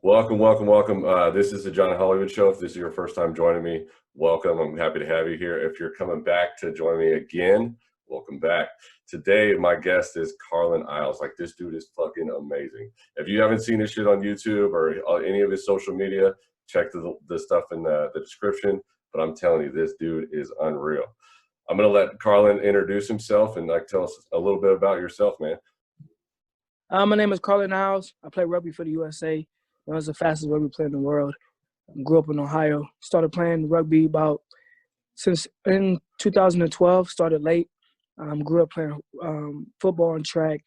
Welcome, welcome, welcome. This is the John Hollywood Show. If this is your first time joining me, welcome. I'm happy to have you here. If you're coming back to join me again, welcome back. Today, my guest is Carlin. Like, this dude is fucking amazing. If you haven't seen his shit on YouTube or any of his social media, check the stuff in the description. But I'm telling you, this dude is unreal. I'm going to let Carlin introduce himself and tell us a little bit about yourself, man. My name is Carlin. I play rugby for the USA. I was the fastest rugby player in the world. Grew up in Ohio. Started playing rugby since in 2012. Started late. Grew up playing football and track.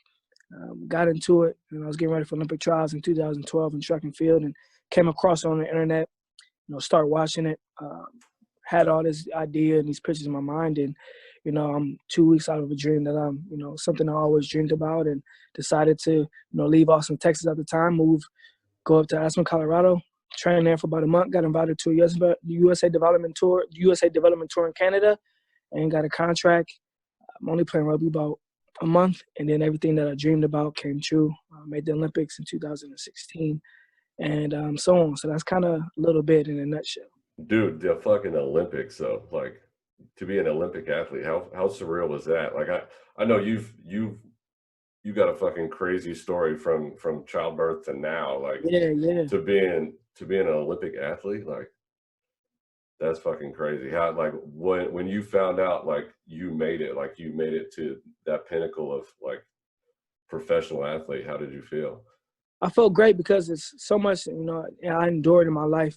Got into it, and I was getting ready for Olympic trials in 2012 in track and field, and came across it on the internet. Started watching it. Had all this idea and these pictures in my mind, and I'm 2 weeks out of a dream that I'm something I always dreamed about, and decided to leave Austin, Texas at the time, go up to Aspen, Colorado, train there for about a month, got invited to a USA Development Tour in Canada, and got a contract. I'm only playing rugby about a month, and then everything that I dreamed about came true. I made the Olympics in 2016, and so on. So that's kind of a little bit in a nutshell. Dude, the fucking Olympics, though, like, to be an Olympic athlete, how surreal was that? Like, I know you got a fucking crazy story from childbirth to now, like, yeah. to being an Olympic athlete, like, that's fucking crazy. How, like, when you found out, like, you made it to that pinnacle of, like, professional athlete, how did you feel? I felt great because it's so much, I endured in my life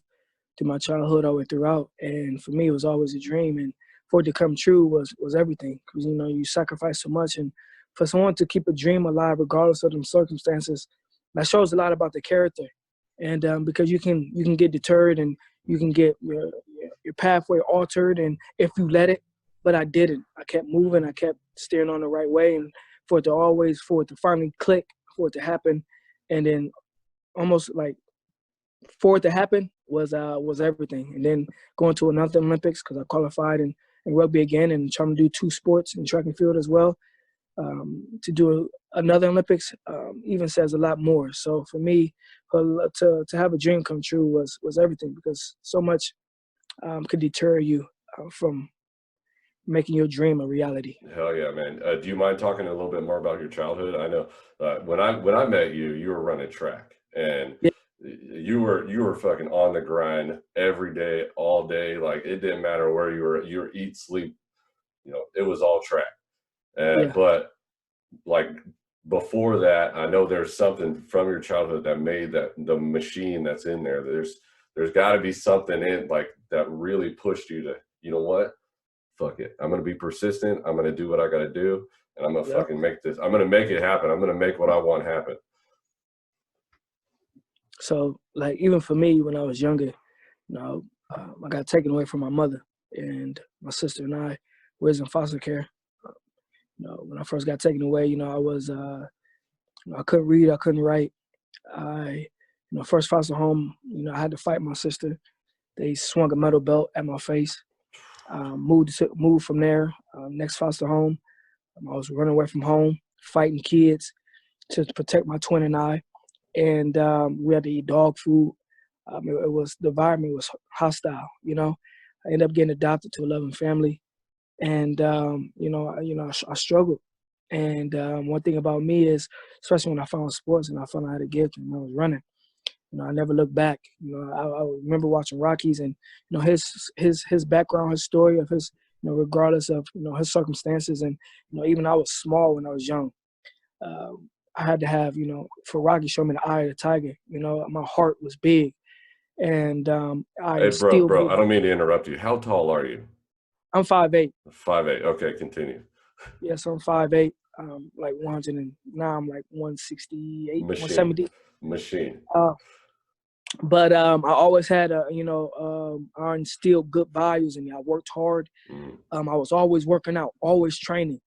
through my childhood all the way throughout, and for me, it was always a dream, and for it to come true was everything, because, you sacrifice so much, and for someone to keep a dream alive regardless of them circumstances, that shows a lot about the character. And because you can get deterred, and you can get your pathway altered, and if you let it, but I didn't. I kept moving. I kept steering on the right way, and for it to finally click, for it to happen, and then almost like for it to happen was everything. And then going to another Olympics, because I qualified in rugby again, and trying to do two sports in track and field as well. To do another Olympics even says a lot more. So for me, to have a dream come true was everything, because so much could deter you from making your dream a reality. Hell yeah, man. Do you mind talking a little bit more about your childhood? I know when I met you, you were running track, and yeah. you were fucking on the grind every day, all day. Like, it didn't matter where you were eat, sleep, it was all track. But, like, before that, I know there's something from your childhood that made the machine that's in there. There's got to be something in, like, that really pushed you to, you know what? Fuck it. I'm going to be persistent. I'm going to do what I got to do, and I'm going to fucking make this. I'm going to make it happen. I'm going to make what I want happen. So, like, even for me, when I was younger, I got taken away from my mother, and my sister and I was in foster care. When I first got taken away, I was, I couldn't read, I couldn't write. First foster home, I had to fight my sister. They swung a metal belt at my face. Moved from there. Next foster home, I was running away from home, fighting kids to protect my twin and I. And we had to eat dog food. The environment was hostile, I ended up getting adopted to a loving family. And, I struggled. And one thing about me is, especially when I found sports and I found out how to gift and I was running, I never looked back. I remember watching Rockies, and, his background, his story of his, regardless of, his circumstances. And, even I was small when I was young. I had to have, for Rocky show me the eye of the tiger. My heart was big. And Hey, bro, I don't mean to interrupt you. How tall are you? I'm 5'8". 5'8". Okay, continue. Yeah, so I'm 5'8", like 100, and now I'm like 168, 170. Machine. But I always had I instilled good values in me. I worked hard. I was always working out, always training,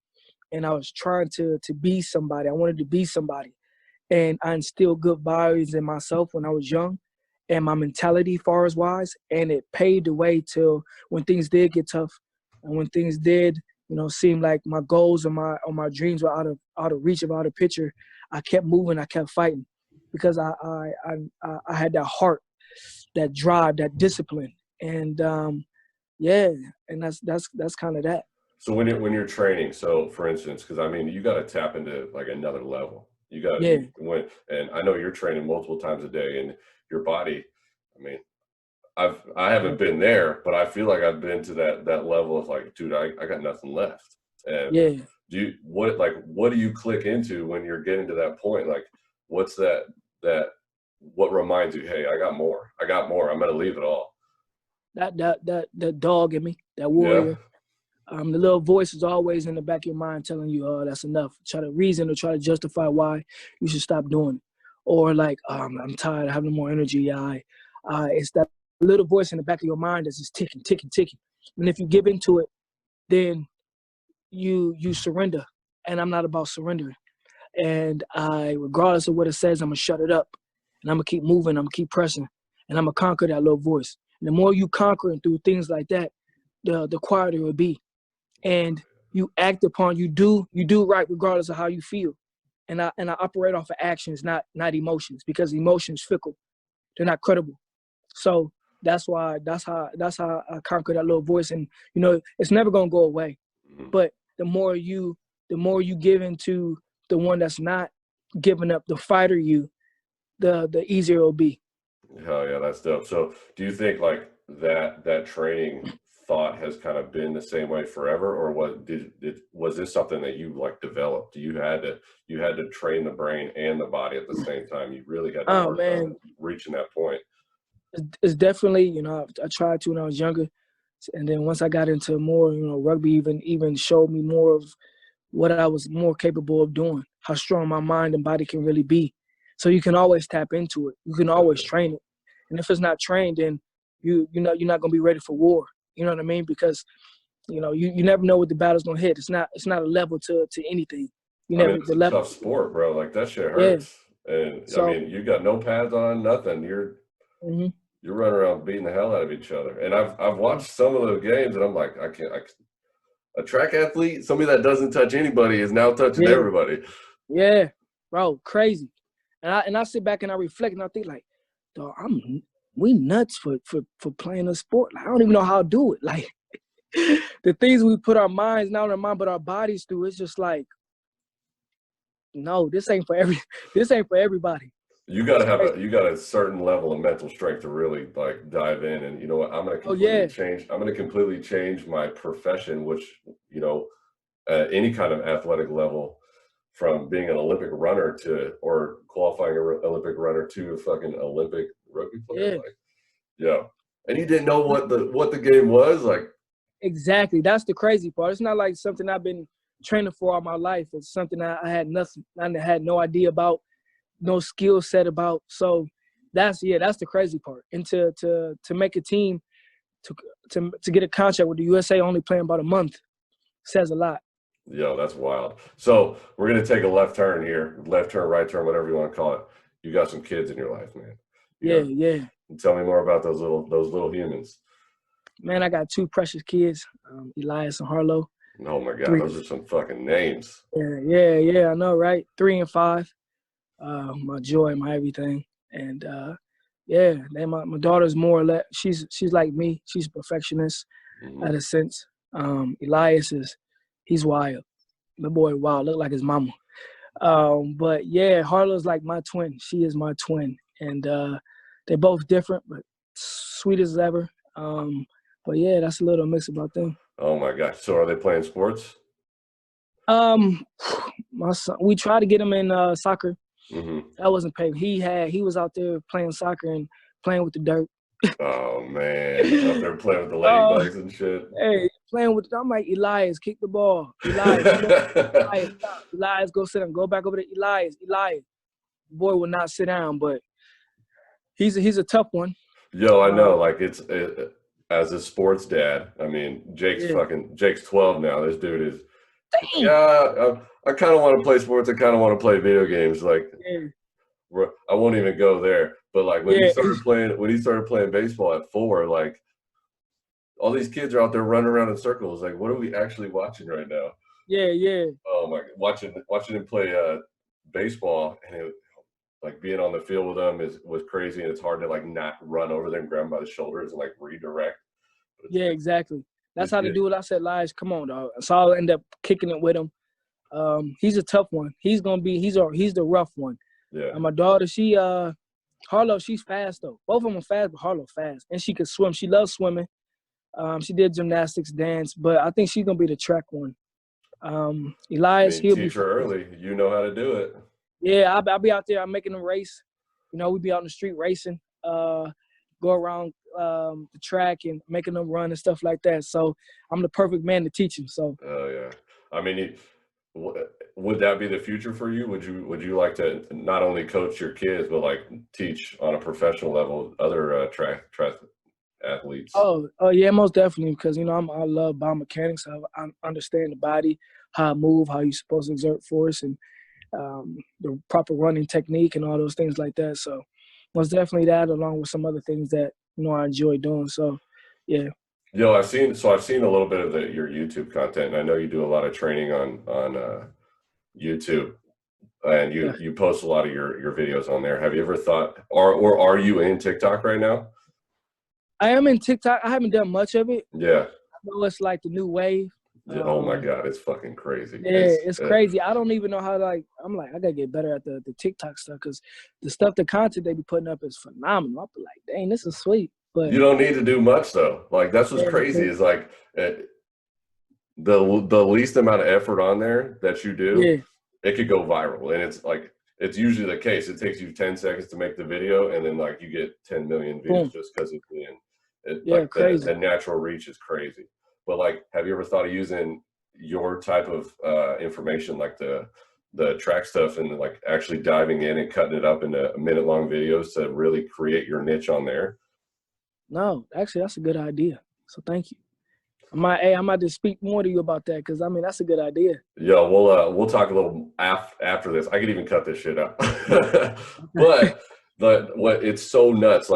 and I was trying to be somebody. I wanted to be somebody, and I instilled good values in myself when I was young, and my mentality far as wise, and it paved the way till when things did get tough. And when things did, seem like my goals or my dreams were out of reach, out of picture, I kept moving, I kept fighting. because I had that heart, that drive, that discipline, and yeah, and that's kind of that. So when you're training, so for instance, because I mean, you got to tap into like another level. You got Yeah, and I know you're training multiple times a day, and your body. I mean, I haven't been there, but I feel like I've been to that level of like, dude, I got nothing left. And yeah. what do you click into when you're getting to that point? Like, what's that what reminds you, hey, I got more. I'm gonna leave it all. That dog in me, that Yeah. warrior. The little voice is always in the back of your mind telling you, "Oh, that's enough." Try to reason or try to justify why you should stop doing it, or like, "I'm tired. I have no more energy." It's that little voice in the back of your mind that's just ticking, ticking, ticking. And if you give into it, then you surrender. And I'm not about surrendering. And regardless of what it says, I'm gonna shut it up, and I'm gonna keep moving. I'm gonna keep pressing, and I'm gonna conquer that little voice. And the more you conquer and through things like that, the quieter it will be. And you act upon, you do right regardless of how you feel. And I operate off of actions, not emotions, because emotions fickle. They're not credible. So that's how I conquer that little voice. And it's never gonna go away. Mhm. But the more you give into the one that's not giving up, the fighter you, the easier it'll be. Hell yeah, that's dope. So do you think like that training thought has kind of been the same way forever, or was this something that you like developed? You had to train the brain and the body at the same time. You really had to Oh work on man, reaching that point. it's definitely, I tried to when I was younger, and then once I got into more, rugby even showed me more of what I was more capable of doing, how strong my mind and body can really be. So you can always tap into it. You can always train it. And if it's not trained, then you're not gonna be ready for war. You know what I mean? Because you never know what the battle's gonna hit. It's not a level to anything. You I mean, never it's the a level. tough sport, bro. Like that shit Yeah. hurts. And I So mean, you got no pads on, nothing. You're mhm. you're running around beating the hell out of each other. And I've watched some of those games, and I'm like, I can't. A track athlete, somebody that doesn't touch anybody, is now touching Yeah, everybody. yeah, bro, crazy. And I sit back and I reflect and I think like, dog, we nuts for playing a sport. Like, I don't even know how to do it. Like the things we put our minds, not our mind, but our bodies through. It's just like, no, this ain't for this ain't for everybody. It's crazy. You got a certain level of mental strength to really like dive in. And you know what? Oh yeah, I'm going to completely change my profession, which, you know, any kind of athletic level, from being an Olympic runner or qualifying Olympic runner to a fucking Olympic rugby player. yeah, Like, yeah. And you didn't know what the game was like. exactly. That's the crazy part. It's not like something I've been training for all my life. It's something I had nothing, I had no idea about, no skill set about. So that's the crazy part. And to make a team, to to get a contract with the USA only playing about a month says a lot. Yo, that's wild. So we're gonna take a left turn here, left turn, right turn, whatever you want to call it. You got some kids in your life, man. You Yeah, got yeah. Tell me more about those little humans. Man, I got two precious kids, Elias and Harlow. Oh my God, Three. those are some fucking names. Yeah. I know, right? 3 and 5. My joy, my everything. And yeah, my daughter's more or less. She's like me. She's a perfectionist, Mhm. in a sense. Elias he's wild. The boy wild, look like his mama. But yeah, Harlow's like my twin. She is my twin, and they're both different, but sweet as ever. But yeah, that's a little mix about them. Oh my gosh. So are they playing sports? Um, my son, we tried to get him in soccer. Hmm. That wasn't paid. He was out there playing soccer and playing with the dirt. Oh man, out there playing with the Oh, ladybugs and shit. hey, playing with. I'm like, Elias, kick the ball. Elias, you know, Elias, stop. Elias, go sit down. Go back over to Elias. Boy will not sit down, but he's a tough one. Yo, I Uh, know. Like as a sports dad. I mean, yeah. Jake's 12 now. This dude is. Yeah, Dang. I kind of want to play sports. I kind of want to play video games. Like, Yeah. I won't even go there. But like Yeah. when he started playing baseball at 4, like all these kids are out there running around in circles. Like, what are we actually watching right now? Yeah. Oh my, watching him play baseball, and like being on the field with them was crazy, and it's hard to like not run over them, grab them by the shoulders, and like redirect. Yeah, exactly. That's how the it, dude I said, Lies, come on, dog. So I'll end up kicking it with him. He's a tough one. He's the rough one. yeah. My daughter, Harlow, she's fast though. Both of them are fast, but Harlow fast, and she could swim. She loves swimming. She did gymnastics, dance, but I think she's gonna be the track one. Elias, he'll be teach her early. You know how to do it. Yeah, I'll be out there. I'm making them race. You know, we be out in the street racing, go around the track and making them run and stuff like that. So I'm the perfect man to teach them. So. Oh yeah. I mean, would that be the future for you? Would you like to not only coach your kids, but like teach on a professional level other track athletes? Oh yeah, most definitely. Because I love biomechanics. I understand the body, how I move, how you're supposed to exert force, and the proper running technique and all those things like that. So most definitely that, along with some other things that I enjoy doing. So yeah. I've seen a little bit of your YouTube content, and I know you do a lot of training on YouTube, and you post a lot of your videos on there. Have you ever thought, or are you in TikTok right now? I am in TikTok. I haven't done much of it. Yeah. I know it's like the new wave. Oh my God, it's fucking crazy. Yeah, it's crazy. I don't even know how I gotta get better at the TikTok stuff, because the content they be putting up is phenomenal. I'll be like, dang, this is sweet. But you don't need to do much though. Like that's what's crazy is like the least amount of effort on there that you do, it could go viral. And it's like, it's usually the case. It takes you 10 seconds to make the video, and then like you get 10 million views just because it's crazy. The natural reach is crazy. But like, have you ever thought of using your type of information, like the track stuff, and like actually diving in and cutting it up into minute-long videos to really create your niche on there? No, actually, that's a good idea. So thank you. I might just speak more to you about that, because that's a good idea. Yeah, we'll talk a little after this. I could even cut this shit out. But what it's so nuts.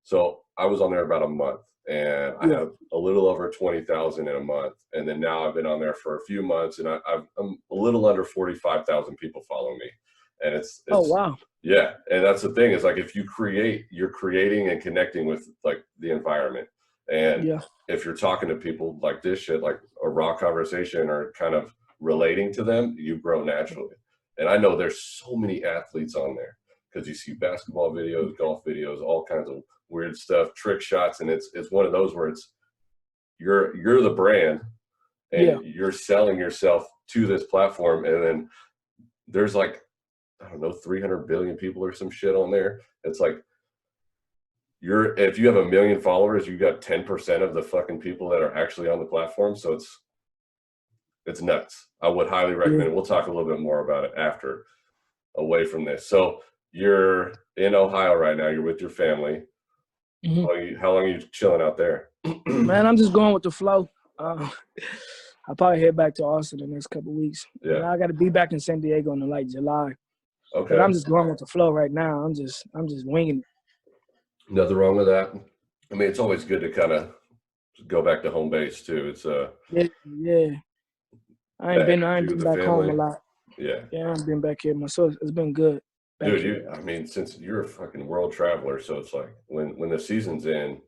So I was on there about a month, and I have a little over 20,000 in a month, and then now I've been on there for a few months, and I'm a little under 45,000 people follow me, and it's oh wow. Yeah, and that's the thing is like if you're creating and connecting with like the environment, and if you're talking to people like this shit, like a raw conversation or kind of relating to them, you grow naturally. And I know there's so many athletes on there because you see basketball videos, golf videos, all kinds of weird stuff, trick shots, and it's one of those where it's you're the brand, and you're selling yourself to this platform, and then there's like, I don't know, 300 billion people or some shit on there. It's like if you have 1 million followers, you got 10% of the fucking people that are actually on the platform. So it's nuts. I would highly recommend it. We'll talk a little bit more about it after, away from this. So you're in Ohio right now. You're with your family. Mm-hmm. How long are you chilling out there? Man, I'm just going with the flow. I'll probably head back to Austin the next couple of weeks. Yeah. And I got to be back in San Diego in like July. Okay. But I'm just going with the flow right now. I'm just winging it. Nothing wrong with that. I mean, it's always good to kind of go back to home base too. It's yeah. I ain't been back home a lot. Yeah, I ain't been back here myself. It's been good. Dude, I mean, since you're a fucking world traveler, so it's like when the season's in,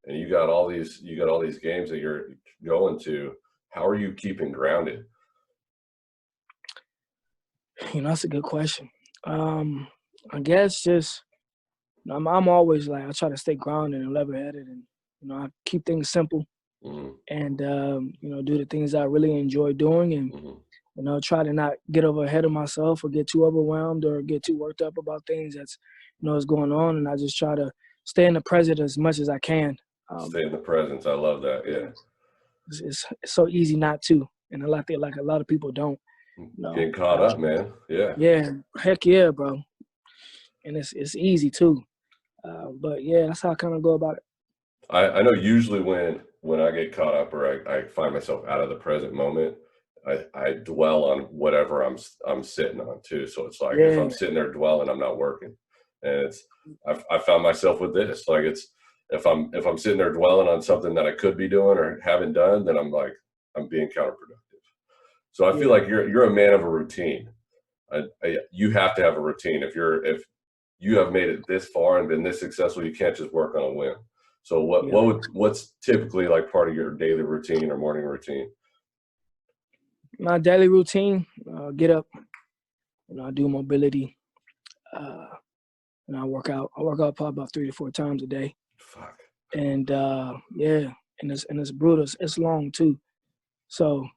and you got all these games that you're going to, how are you keeping grounded? That's a good question. I guess just I'm always like, I try to stay grounded and level-headed, and I keep things simple, and do the things I really enjoy doing, and try to not get ahead of myself or get too overwhelmed or get too worked up about things that's is going on, and I just try to stay in the present as much as I can. Stay in the presence. I love that. Yeah, it's so easy not to, and a lot of people don't. Getting caught up, man. Yeah. Yeah, heck yeah, bro. And it's easy too. But yeah, that's how I kind of go about it. I know usually when I get caught up or I find myself out of the present moment, I dwell on whatever I'm sitting on too. So it's like if I'm sitting there dwelling, I'm not working. And I found myself with this. Like if I'm sitting there dwelling on something that I could be doing or haven't done, then I'm being counterproductive. So I feel like you're a man of a routine. you have to have a routine. If you have made it this far and been this successful, you can't just work on a whim. So what's typically like part of your daily routine or morning routine? My daily routine, get up, I do mobility, and I work out. I work out probably about 3 to 4 times a day. Fuck. And and it's brutal. It's long too. So,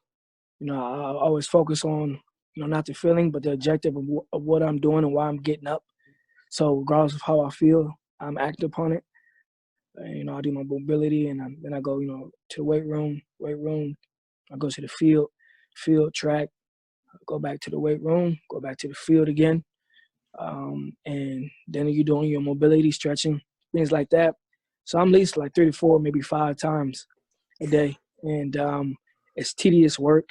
I always focus on, not the feeling, but the objective of what I'm doing and why I'm getting up. So regardless of how I feel, I'm acting upon it. And, I do my mobility, and then I go, to the weight room. I go to the field track, go back to the weight room, go back to the field again. And then you're doing your mobility, stretching, things like that. So I'm at least like 3 to 4, maybe 5 times a day. And it's tedious work.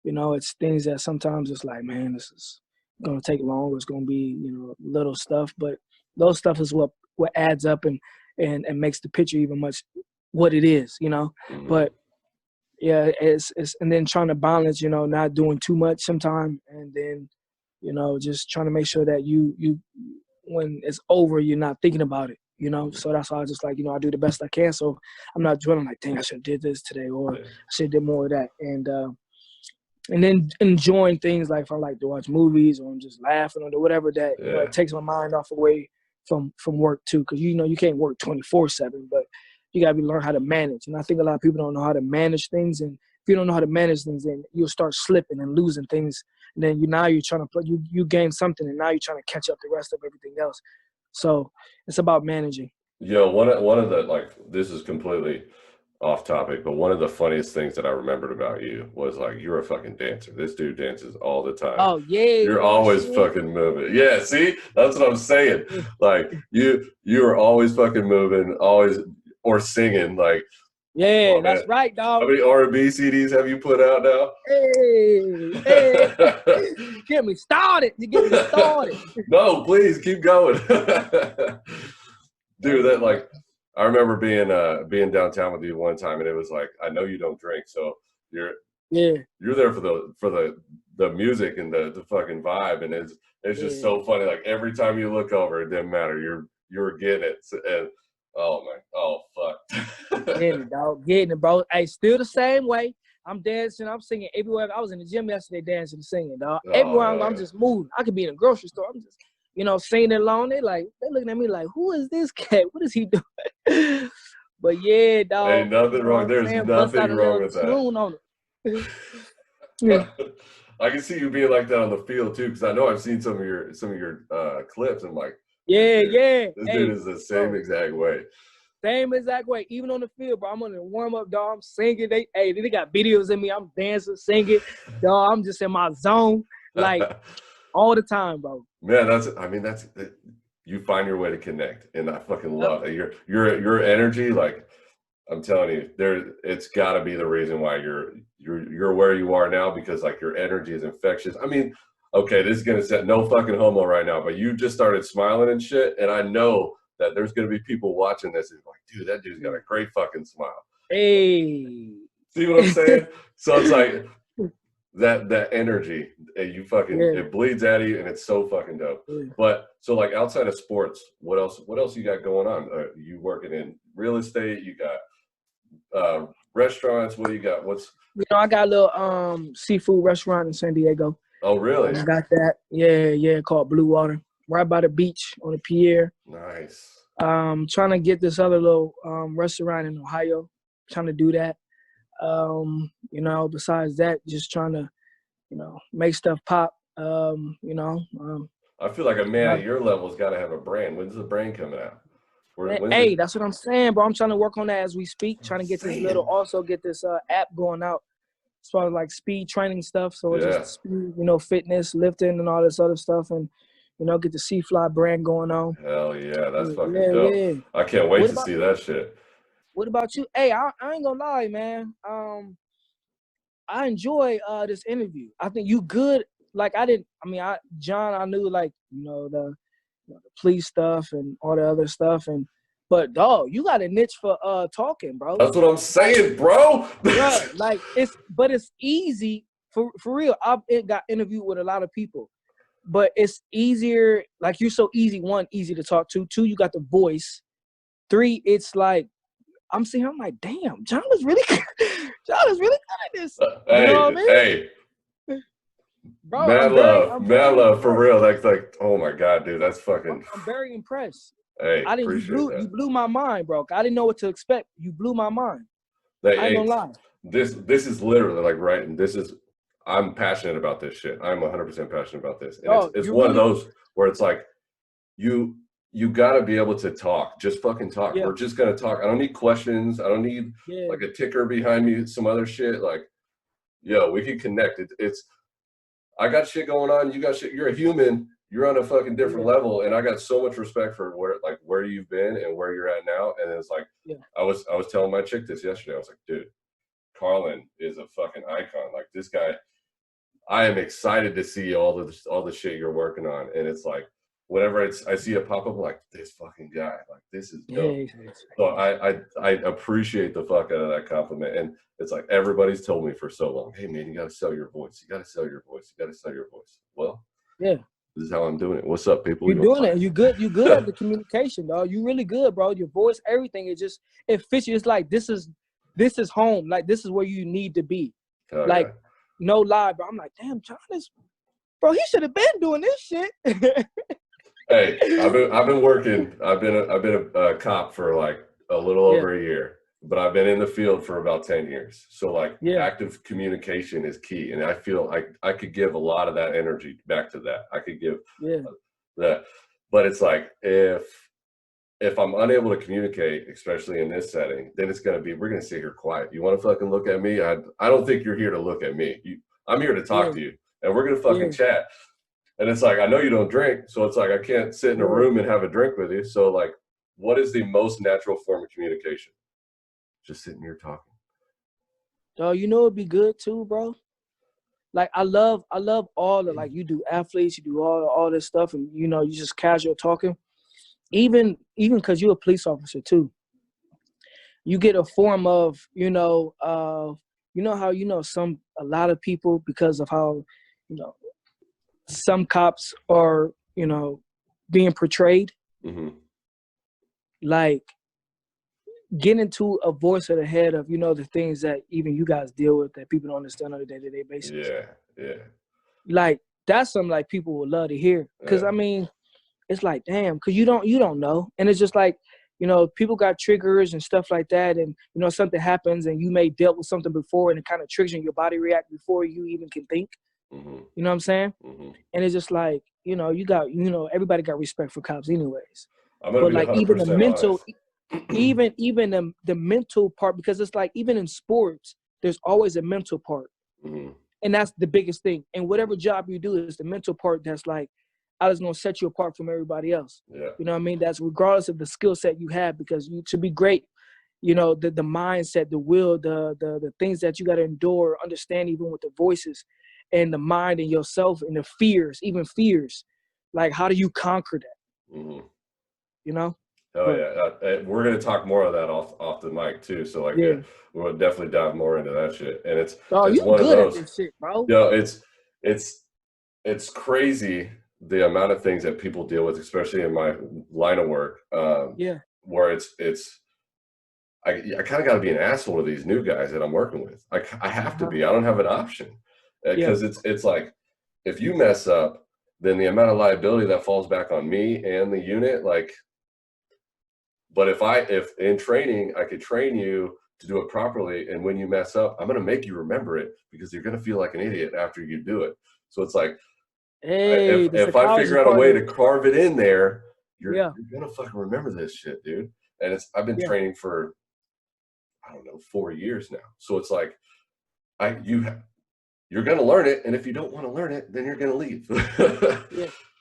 It's things that sometimes it's like, man, this is going to take long. It's going to be, little stuff. But those stuff is what adds up and makes the picture even much what it is, Mm-hmm. But yeah, it's and then trying to balance, not doing too much sometimes, and then, just trying to make sure that you when it's over, you're not thinking about it, So that's why I just like, I do the best I can. So I'm not dwelling like, dang, I should have did this today, or I should have did more of that. And then enjoying things like if I like to watch movies or I'm just laughing or whatever that, it takes my mind off away from work too. Cause you can't work 24/7, but you gotta learn how to manage. And I think a lot of people don't know how to manage things. And if you don't know how to manage things, then you'll start slipping and losing things. And then you're trying to play, you gain something, and now you're trying to catch up the rest of everything else. So it's about managing. Yeah, one of the, like, this is completely off topic, but one of the funniest things that I remembered about you was like, you're a fucking dancer. This dude dances all the time. Oh yeah, you're always fucking moving. Yeah, see, that's what I'm saying. Like you are always fucking moving, always, or singing. Like, yeah, that's right, dog. How many R&B CDs have you put out now? Hey, get me started. You get me started. No, please keep going. Dude, that, like, I remember being downtown with you one time, and it was like, I know you don't drink, so you're there for the music and the fucking vibe, and it's just so funny. Like every time you look over, it didn't matter. You're getting it, and fuck. Getting it, dog. Getting it, bro. Hey, still the same way. I'm dancing. I'm singing everywhere. I was in the gym yesterday dancing and singing, dog. Everywhere I'm just moving. I could be in a grocery store. I'm just, singing along. They looking at me like, who is this cat? What is he doing? But yeah, dog. Ain't nothing wrong. There's nothing wrong with that. Yeah. I can see you being like that on the field too, because I know I've seen some of your clips. And I'm like, this dude is the same exact way. Same exact way. Even on the field, bro. I'm on the warm-up, dog. I'm singing. They got videos of me. I'm dancing, singing. Dog, I'm just in my zone, like, all the time, bro. Man, that's you find your way to connect, and I fucking love it. Your energy, like, I'm telling you, it's got to be the reason why you're where you are now, because like your energy is infectious. I mean, okay, this is gonna set no fucking homo right now, but you just started smiling and shit, and I know that there's going to be people watching this and like, dude, that dude's got a great fucking smile. Hey. See what I'm saying? So it's like that energy, and you fucking, it bleeds out of you, and it's so fucking dope. But so like outside of sports, what else you got going on? You working in real estate? You got restaurants? What do you got? I got a little seafood restaurant in San Diego. Oh, really? I got that. Yeah, called Blue Water. Right by the beach on the pier. Nice. Trying to get this other little restaurant in Ohio. Trying to do that. Besides that, just trying to, make stuff pop. I feel like a man at your level's got to have a brand. When's the brand coming out? That's what I'm saying, bro. I'm trying to work on that as we speak. Trying to get this app going out as far as like speed training stuff. So it's just speed, fitness, lifting, and all this other stuff, and get the C-Fly brand going on. Hell yeah, that's fucking dope. Yeah. I can't wait to see that shit. What about you? Hey, I ain't gonna lie, man. I enjoy this interview. I think you good. Like John, I knew, like, the police stuff and all the other stuff, but dog, you got a niche for talking, bro. That's what I'm saying, bro. Yeah, like it's easy for real. I've got interviewed with a lot of people. but it's easier. Like you're so easy. One, easy to talk to. Two, you got the voice. Three, it's like I'm seeing. I'm like, damn, John is really, John is really good at this. You know what I mean? Hey, bro, mad love for real. That's like, oh my god, dude, that's fucking. I'm very impressed. Hey, appreciate that. You blew my mind, bro. I didn't know what to expect. You blew my mind. Hey, I ain't gonna lie. This is literally like right, and this is. I'm passionate about this shit. I'm 100% passionate about this, and it's one of those where it's like, you got to be able to talk. Just fucking talk. We're just gonna talk. I don't need questions. I don't need like a ticker behind me. Some other shit. Like, yo, we can connect. It's. I got shit going on. You got shit. You're a human. You're on a fucking different level, and I got so much respect for where you've been and where you're at now. And it's like, I was telling my chick this yesterday. I was like, dude, Carlin is a fucking icon. Like this guy. I am excited to see all the shit you're working on, and it's like whenever I see it pop up, I'm like this fucking guy, like this is dope. So I appreciate the fuck out of that compliment, and it's like everybody's told me for so long, hey man, you got to sell your voice, you got to sell your voice, you got to sell your voice. Well, this is how I'm doing it. What's up, people? You're doing it. You good at the communication, dog. You really good, bro. Your voice, everything, it fits you. It's like this is home. Like this is where you need to be. Like. No lie, bro. I'm like, damn, John is, bro. He should have been doing this shit. Hey, I've been working. I've been a cop for like a little over a year, but I've been in the field for about 10 years. So like, active communication is key, and I feel like I could give a lot of that energy back to that. I could give that, but it's like if I'm unable to communicate, especially in this setting, then we're going to sit here quiet. You want to fucking look at me? I don't think you're here to look at me. I'm here to talk to you, and we're going to fucking chat. And it's like, I know you don't drink, so it's like I can't sit in a room and have a drink with you. So like, what is the most natural form of communication? Just sitting here talking. Oh, you know it'd be good too, bro. Like I love all the, like you do athletes, you do all this stuff, and you know you just casual talking. Even because you're a police officer too, you get a form of, how a lot of people, because of how, some cops are, being portrayed, like get into a voice of the head of, the things that even you guys deal with that people don't understand on a day-to-day basis. Yeah. Like that's something like people would love to hear. Cause I mean, it's like, damn, because you don't know. And it's just like, people got triggers and stuff like that. And, something happens and you may dealt with something before and it kind of triggers and your body react before you even can think. You know what I'm saying? And it's just like, everybody got respect for cops anyways. But like even the mental, even the mental part, because it's like even in sports, there's always a mental part. And that's the biggest thing. And whatever job you do is the mental part that's like, I was going to set you apart from everybody else. You know what I mean? That's regardless of the skill set you have, because to be great, the mindset, the will, the things that you got to endure, understand even with the voices and the mind and yourself and the fears, even fears. Like, how do you conquer that? Oh yeah. We're going to talk more of that off the mic too. So like, we'll definitely dive more into that shit. And it's one of those, at this shit, bro. It's crazy. The amount of things that people deal with, especially in my line of work, where I kind of got to be an asshole to these new guys that I'm working with. I have to be. I don't have an option, because it's like, if you mess up, then the amount of liability that falls back on me and the unit. Like, but if in training I could train you to do it properly, and when you mess up, I'm going to make you remember it, because you're going to feel like an idiot after you do it. So it's like, hey, if I figure out a way to carve it in there, you're gonna fucking remember this shit, dude. And I've been training for, I don't know, 4 years now. So it's like, you're gonna learn it, and if you don't want to learn it, then you're gonna leave.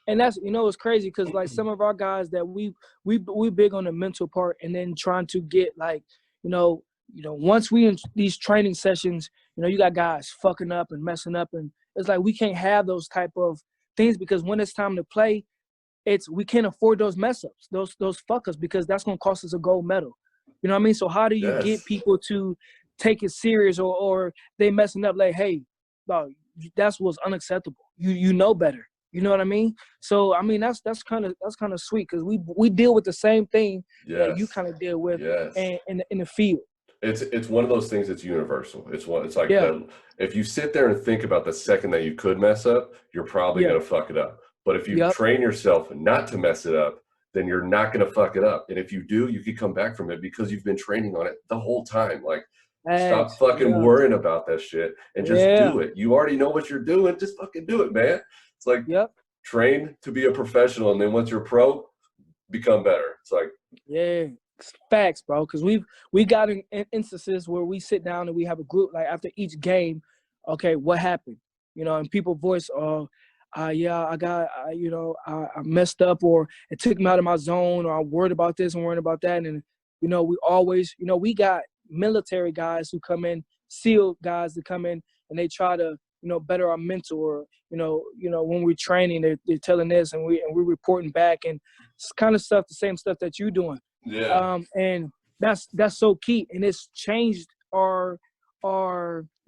And that's, it's crazy, because like some of our guys that we big on the mental part, and then trying to get like, once we in these training sessions, you got guys fucking up and messing up, and it's like we can't have those type of things, because when it's time to play, we can't afford those mess ups, those fuckers, because that's gonna cost us a gold medal. You know what I mean? So how do you get people to take it serious, or they messing up like, hey, dog, that's what's unacceptable. You know better. You know what I mean? So I mean that's kind of sweet because we deal with the same thing that you kind of deal with in the field. It's one of those things that's universal. It's like Yeah. that. If you sit there and think about the second that you could mess up, you're probably Yeah. gonna fuck it up. But if you Yep. train yourself not to mess it up, then you're not gonna fuck it up. And if you do, you can come back from it because you've been training on it the whole time. Like, stop fucking worrying about that shit and just do it. You already know what you're doing. Just fucking do it, man. It's like train to be a professional, and then once you're pro, become better. It's like facts, bro. Because we got in instances where we sit down and we have a group like after each game. Okay, what happened? You know, and people voice, yeah, I messed up, or it took me out of my zone, or I'm worried about this and worried about that. And you know, we always, you know, we got military guys who come in, SEAL guys that come in, and they try to, you know, better our mental, or you know, when we're training, they're telling this, and we're reporting back, and it's kind of stuff, the same stuff that you're doing. Yeah. And that's so key, and it's changed our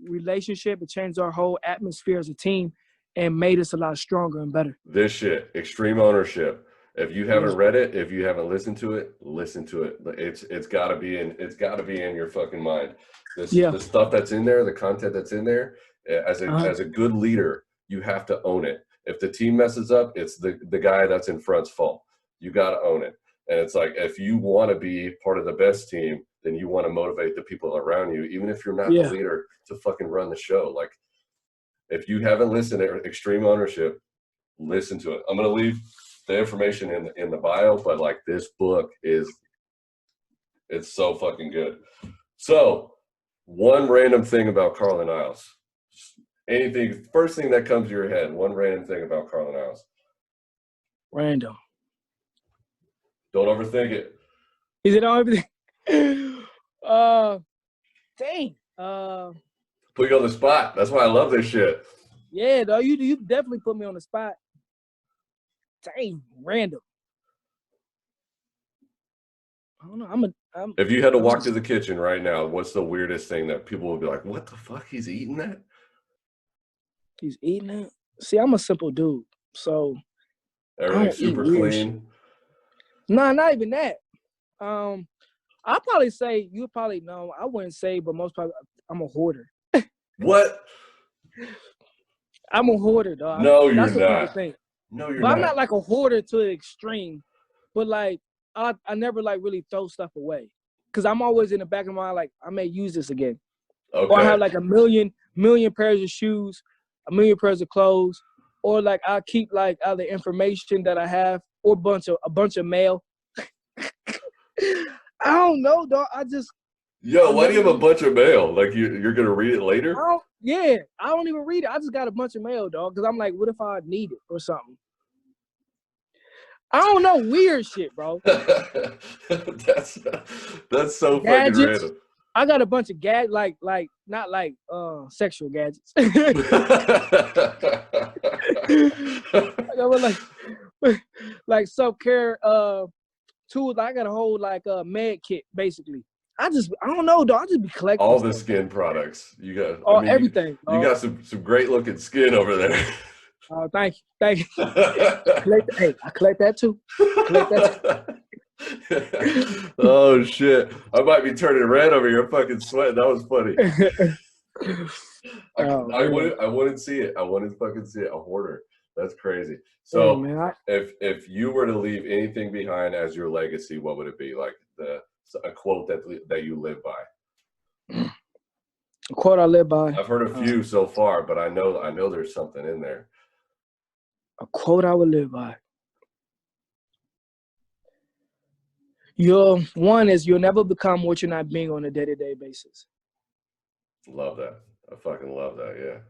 relationship. It changed our whole atmosphere as a team, and made us a lot stronger and better. This shit, Extreme Ownership. If you haven't read it, if you haven't listened to it, listen to it. It's got to be in your fucking mind. The stuff that's in there, the content that's in there, as a good leader, you have to own it. If the team messes up, it's the guy that's in front's fault. You got to own it. And it's like, if you want to be part of the best team, then you want to motivate the people around you, even if you're not the leader, to fucking run the show. Like, if you haven't listened to Extreme Ownership, listen to it. I'm going to leave the information in the bio, but like, this book it's so fucking good. So, one random thing about Carlin Isles. Anything, first thing that comes to your head, one random thing about Carlin Isles. Random. Don't overthink it. Is it on everything? Dang. Put you on the spot. That's why I love this shit. Yeah, though, you definitely put me on the spot. Dang, random. I don't know. If you had to walk to the kitchen right now, what's the weirdest thing that people would be like, "What the fuck? He's eating that?" He's eating it. See, I'm a simple dude, so everything's super clean. Nah, not even that. I'll probably say, you probably know, I wouldn't say, but most probably, I'm a hoarder. What? I'm a hoarder, dog. No, you're not. No, you're not. But I'm not like a hoarder to the extreme. But like, I never like really throw stuff away, because I'm always in the back of my mind like, I may use this again. Okay. Or I have like a million pairs of shoes, a million pairs of clothes, or like I keep like all the information that I have, or a bunch of mail. I don't know, dog. Why do you have a bunch of mail? Like, you're gonna read it later? I don't even read it. I just got a bunch of mail, dog, because I'm like, what if I need it or something? I don't know, weird shit, bro. That's so fucking random. I got a bunch of gadgets, like not like sexual gadgets. I got like self-care tools. I got a whole like med kit, basically. I don't know, dog. I just be collecting all the skin products. You got everything. You got some great looking skin over there. Thank you. I collect that too. Oh shit! I might be turning red over here, fucking sweating. That was funny. I wouldn't see it. I wouldn't fucking see it. A hoarder. That's crazy. So, if you were to leave anything behind as your legacy, what would it be? Like a quote that you live by. A quote I live by. I've heard a few so far, but I know there's something in there. A quote I would live by. One is, you'll never become what you're not being on a day-to-day basis. Love that. I fucking love that, yeah.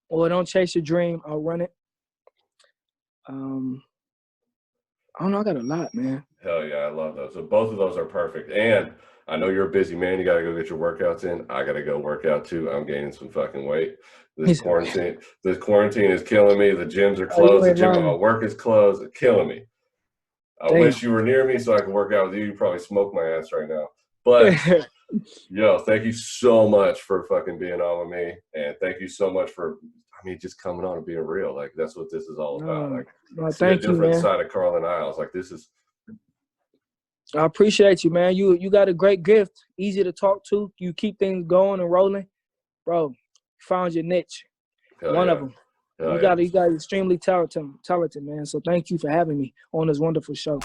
Or don't chase your dream, I'll run it. I don't know, I got a lot, man. Hell yeah, I love those. So both of those are perfect. And I know you're a busy man. You got to go get your workouts in. I got to go work out too. I'm gaining some fucking weight. This quarantine is killing me. The gyms are closed. The gym at my work is closed. It's killing me. I wish you were near me so I could work out with you. You'd probably smoke my ass right now. But, yo, thank you so much for fucking being on with me. And thank you so much for, me just coming on and being real. Like, that's what this is all about. Like, see thank a different you, man. side of Carlin Isles. Like, this is. I appreciate you, man. You got a great gift, easy to talk to. You keep things going and rolling, bro. Found your niche, one of them. You got extremely talented, man. So thank you for having me on this wonderful show.